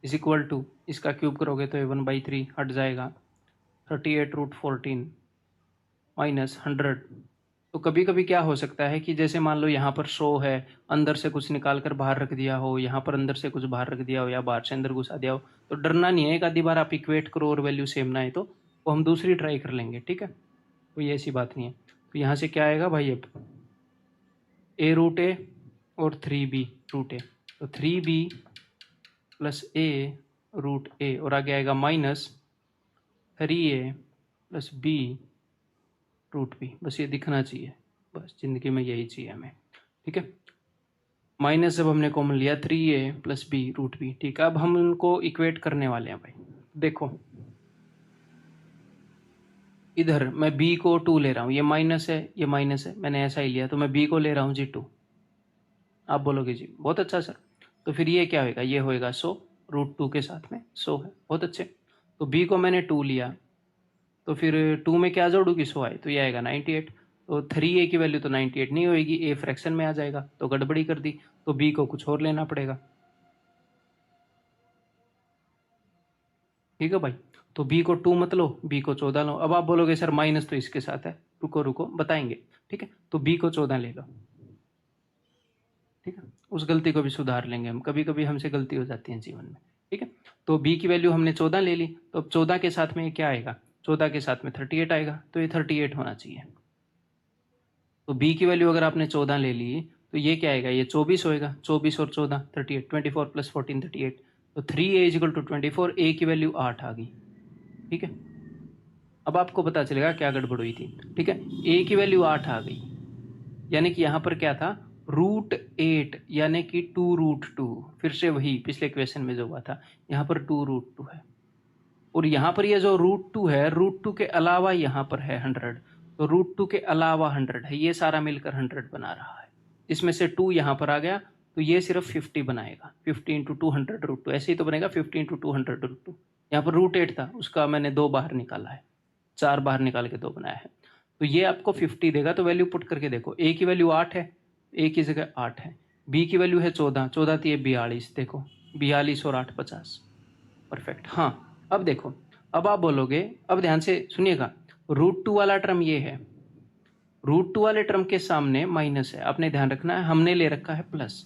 is equal to, इसका क्यूब करोगे तो a1/3 हट जाएगा, 38√14 माइनस 100। तो कभी कभी क्या हो सकता है कि जैसे मान लो यहाँ पर शो है, अंदर से कुछ निकाल कर बाहर रख दिया हो, यहाँ पर अंदर से कुछ बाहर रख दिया हो या बाहर से अंदर घुसा दिया हो, तो डरना नहीं है, एक आधी बार आप इक्वेट करो और वैल्यू सेम ना आए तो वो हम दूसरी ट्राई कर लेंगे। ठीक है, तो ये ऐसी बात नहीं है। तो यहाँ से क्या आएगा भाई, अब a√a और 3b रूट ए, तो 3b प्लस a√a और आगे आएगा माइनस 3a प्लस b√b। बस ये दिखना चाहिए, बस जिंदगी में यही चाहिए हमें। ठीक है, माइनस जब हमने कॉमन लिया 3a प्लस b√b। ठीक है, अब हम उनको इक्वेट करने वाले हैं भाई। देखो इधर मैं b को 2 ले रहा हूँ, ये माइनस है, ये माइनस है, मैंने ऐसा ही लिया, तो मैं b को ले रहा हूँ जी 2। आप बोलोगे जी बहुत अच्छा सर, तो फिर ये क्या होएगा, ये होएगा 100, √2 के साथ में 100 है, बहुत अच्छे। तो b को मैंने 2 लिया, तो फिर 2 में क्या जोड़ूँ कि 100 आए, तो ये आएगा 98। तो 3a की वैल्यू तो 98 नहीं होएगी, a फ्रैक्शन में आ जाएगा, तो गड़बड़ी कर दी, तो b को कुछ और लेना पड़ेगा। ठीक है भाई, तो b को 2 मत लो, b को 14 लो। अब आप बोलोगे सर माइनस तो इसके साथ है, रुको रुको बताएंगे। ठीक है, तो b को 14 ले लो। ठीक है, उस गलती को भी सुधार लेंगे हम, कभी कभी हमसे गलती हो जाती है जीवन में। ठीक है, तो b की वैल्यू हमने 14 ले ली, तो अब 14 के साथ में ये क्या आएगा, 14 के साथ में 38 आएगा, तो ये 38 होना चाहिए। तो b की वैल्यू अगर आपने 14 ले ली तो ये क्या आएगा, ये 24 होएगा, 24 और 14 38, 24 प्लस 14 38, तो 3a इजिकल टू 24, a की वैल्यू 8 आ गई। ठीक है, अब आपको पता चलेगा क्या गड़बड़ हुई थी। ठीक है, a की वैल्यू 8 आ गई, यानी कि यहाँ पर क्या था, √8 यानी कि 2√2, फिर से वही पिछले क्वेश्चन में जो हुआ था, यहाँ पर 2√2 है, और यहाँ पर ये जो √2 है, √2 के अलावा यहाँ पर है 100, तो √2 के अलावा 100 है, ये सारा मिलकर 100 बना रहा है। इसमें से 2 यहाँ पर आ गया, तो ये सिर्फ 50 बनाएगा, 50 इंटू 200 √2, ऐसे ही तो बनेगा 50 इंटू 200 √2। यहाँ पर √8 था, उसका मैंने 2 बाहर निकाला है, 4 बाहर निकाल के 2 बनाया है, तो ये आपको 50 देगा। तो वैल्यू पुट करके देखो, a की वैल्यू 8 है, a की जगह 8 है, b की वैल्यू है 14, 14 थी 42, देखो 42 और 8 50, परफेक्ट। हाँ, अब देखो, अब आप बोलोगे, अब ध्यान से सुनिएगा, √2 वाला टर्म ये है, √2 वाले टर्म के सामने माइनस है, आपने ध्यान रखना है, हमने ले रखा है प्लस।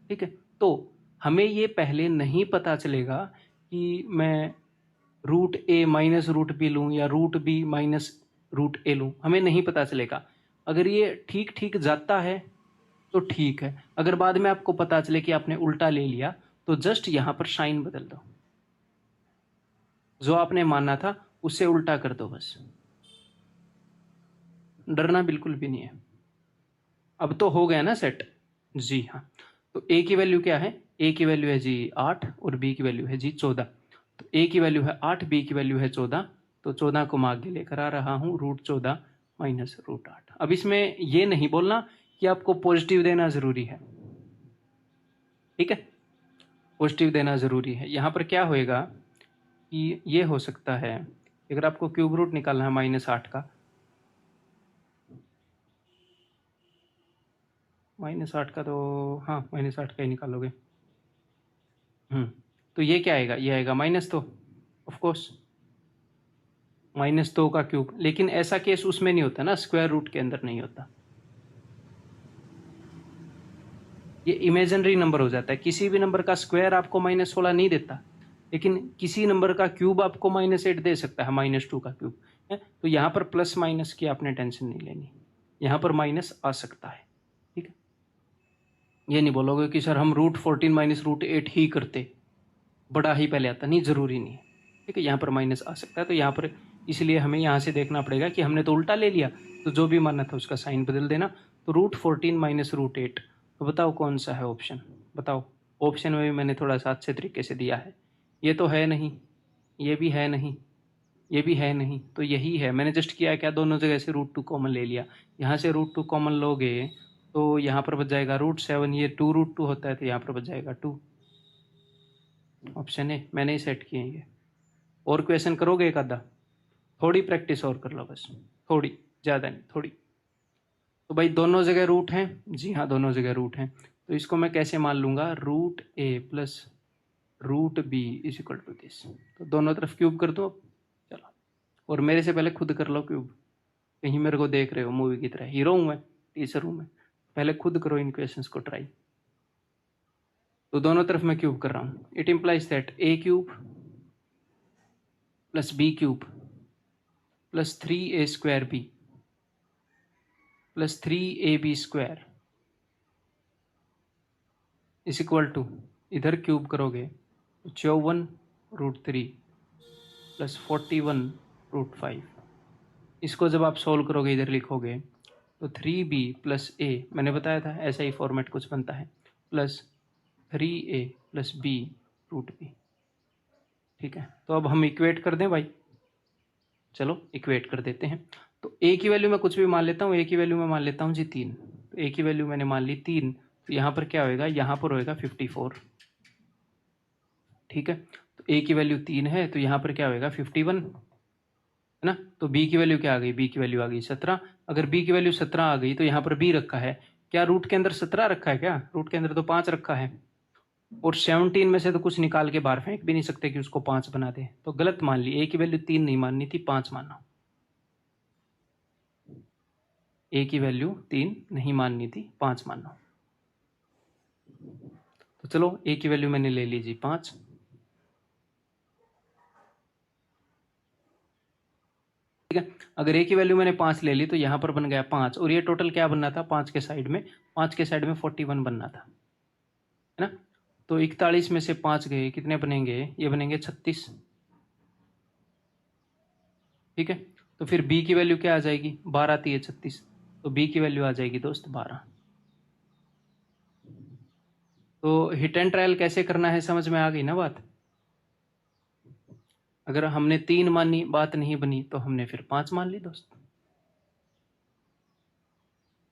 ठीक है, तो हमें ये पहले नहीं पता चलेगा कि मैं √a माइनस √b लूँ या √b माइनस √a लूँ, हमें नहीं पता चलेगा। अगर ये ठीक ठीक जाता है तो ठीक है, अगर बाद में आपको पता चले कि आपने उल्टा ले लिया तो जस्ट यहाँ पर साइन बदल दो, जो आपने माना था उससे उल्टा कर दो, बस डरना बिल्कुल भी नहीं है। अब तो हो गया ना सेट जी। हाँ, तो a की वैल्यू क्या है, a की वैल्यू है जी 8 और b की वैल्यू है जी 14। तो a की वैल्यू है 8, b की वैल्यू है 14, तो 14 को मैं आगे लेकर आ रहा हूँ, √14 माइनस √8। अब इसमें ये नहीं बोलना कि आपको पॉजिटिव देना जरूरी है, ठीक है, पॉजिटिव देना ज़रूरी है। यहाँ पर क्या होएगा कि ये हो सकता है, अगर आपको क्यूब रूट निकालना है -8 का, -8 का तो हाँ -8 का ही निकालोगे। तो ये क्या आएगा, ये आएगा -2 ऑफ कोर्स, -2 का क्यूब। लेकिन ऐसा केस उसमें नहीं होता ना, स्क्वायर रूट के अंदर नहीं होता, ये इमेजिनरी नंबर हो जाता है। किसी भी नंबर का स्क्वायर आपको -16 नहीं देता, लेकिन किसी नंबर का क्यूब आपको -8 दे सकता है, -2 का क्यूब है। तो यहाँ पर प्लस माइनस की आपने टेंशन नहीं लेनी, यहाँ पर माइनस आ सकता है। ठीक है, ये नहीं बोलोगे कि सर हम √14 - √8 ही करते, बड़ा ही पहले आता, नहीं, ज़रूरी नहीं है। ठीक है, यहाँ पर माइनस आ सकता है, तो यहाँ पर इसलिए हमें यहाँ से देखना पड़ेगा कि हमने तो उल्टा ले लिया, तो जो भी माना था उसका साइन बदल देना। तो √14 - √8, तो बताओ कौन सा है ऑप्शन, बताओ। ऑप्शन में भी मैंने थोड़ा सा अच्छे तरीके से दिया है। ये तो है नहीं, ये भी है नहीं, ये भी है नहीं, तो यही है। मैंने जस्ट किया क्या, दोनों जगह से √2 कॉमन ले लिया। यहाँ से √2 कॉमन लोगे तो यहाँ पर बच जाएगा √7, ये 2√2 होता है तो यहाँ पर बच जाएगा 2। ऑप्शन ए मैंने ही सेट किए हैं ये। और क्वेश्चन करोगे एक आधा, थोड़ी प्रैक्टिस और कर लो बस, थोड़ी, ज़्यादा नहीं, थोड़ी। तो भाई दोनों जगह रूट हैं, जी हाँ दोनों जगह रूट हैं, तो इसको मैं कैसे मान लूँगा, √a + √b = दिस। तो दोनों तरफ क्यूब कर दो, चलो। और मेरे से पहले खुद कर लो क्यूब, कहीं मेरे को देख रहे हो मूवी की तरह, हीरो हूँ मैं, टीचर हूँ मैं, पहले खुद करो इन क्वेश्चंस को ट्राई। तो दोनों तरफ मैं क्यूब कर रहा हूँ। It implies that a³ + b³ + 3a² b + 3ab² = इधर क्यूब करोगे तो 54√3 + 41√5। इसको जब आप सोल्व करोगे इधर लिखोगे तो 3b + a, मैंने बताया था ऐसा ही फॉर्मेट कुछ बनता है, + 3a + b√b। ठीक है, तो अब हम इक्वेट कर दें भाई, चलो इक्वेट कर देते हैं। तो a की वैल्यू मैं कुछ भी मान लेता हूँ, a की वैल्यू मैं मान लेता हूँ जी 3, तो a की वैल्यू मैंने मान ली 3, तो यहाँ पर क्या होएगा, यहाँ पर होएगा 54। ठीक है, तो a की वैल्यू 3 है तो यहाँ पर क्या होएगा 51, है ना। तो b की वैल्यू क्या आ गई, b की वैल्यू आ गई 17। अगर b की वैल्यू 17 आ गई तो यहाँ पर b रखा है, क्या रूट के अंदर 17 रखा है, क्या रूट के अंदर तो 5 रखा है, और 17 में से तो कुछ निकाल के बाहर फेंक भी नहीं सकते कि उसको 5 बना दे, तो गलत मान ली, a की वैल्यू 3 नहीं माननी थी, 5 मानो। a की वैल्यू 3 नहीं माननी थी, 5 मानो। तो चलो a की वैल्यू मैंने ले ली जी 5। ठीक है, अगर a की वैल्यू मैंने 5 ले ली तो यहाँ पर बन गया 5, और ये टोटल क्या बनना था, 5 के साइड में, 5 के साइड में 41 बनना था, है ना। तो 41 में से 5 गए, कितने बनेंगे, ये बनेंगे 36। ठीक है, तो फिर b की वैल्यू क्या आ जाएगी, 12 × 36, तो b की वैल्यू आ जाएगी दोस्त 12। तो हिट एंड ट्रायल कैसे करना है समझ में आ गई ना बात। अगर हमने 3 मानी, बात नहीं बनी, तो हमने फिर 5 मान ली दोस्त।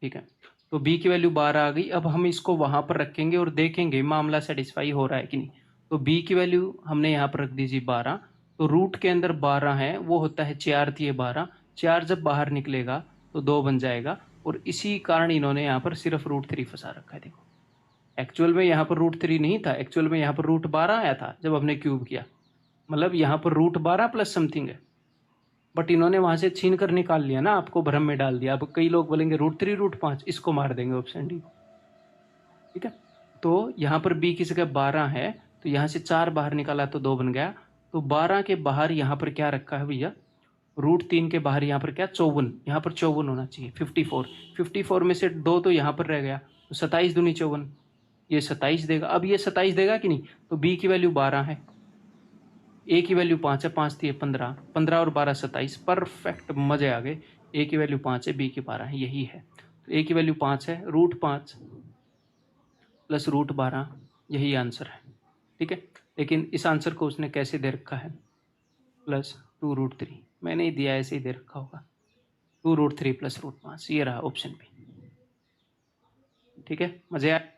ठीक है, तो b की वैल्यू 12 आ गई। अब हम इसको वहां पर रखेंगे और देखेंगे मामला सेटिस्फाई हो रहा है कि नहीं। तो b की वैल्यू हमने यहाँ पर रख दीजिए 12, तो रूट के अंदर 12 है, वो होता है 4 × 12, 4 जब बाहर निकलेगा तो 2 बन जाएगा, और इसी कारण इन्होंने यहाँ पर सिर्फ √3 फंसा रखा है। देखो एक्चुअल में यहाँ पर √3 नहीं था, एक्चुअल में यहाँ पर √12 आया था जब हमने क्यूब किया, मतलब यहाँ पर √12 + समथिंग है, बट इन्होंने वहां से छीन कर निकाल लिया ना, आपको भ्रम में डाल दिया। अब कई लोग बोलेंगे √3 √5, इसको मार देंगे ऑप्शन डी। ठीक है, तो यहाँ पर b की जगह 12 है, तो यहाँ से 4 बाहर निकाला तो 2 बन गया, तो 12 के बाहर यहाँ पर क्या रखा है भैया, √3 के बाहर यहाँ पर क्या 54, यहाँ पर 54 होना चाहिए, 54, 54 में से 2 तो यहाँ पर रह गया, तो 27 दूनी 54, ये 27 देगा। अब ये 27 देगा कि नहीं, तो b की वैल्यू 12 है, a की वैल्यू 5 है, 5 थी 15, 15 और 12 27, परफेक्ट, मजे आ गए। a की वैल्यू 5 है, b की 12 है, यही है। तो a की वैल्यू 5 है, √5 + √12, यही आंसर है। ठीक है, लेकिन इस आंसर को उसने कैसे दे रखा है, +2√3, मैंने ही दिया ऐसे ही दे रखा होगा, 2√3 + √5, ये रहा ऑप्शन बी। ठीक है, मजे आए।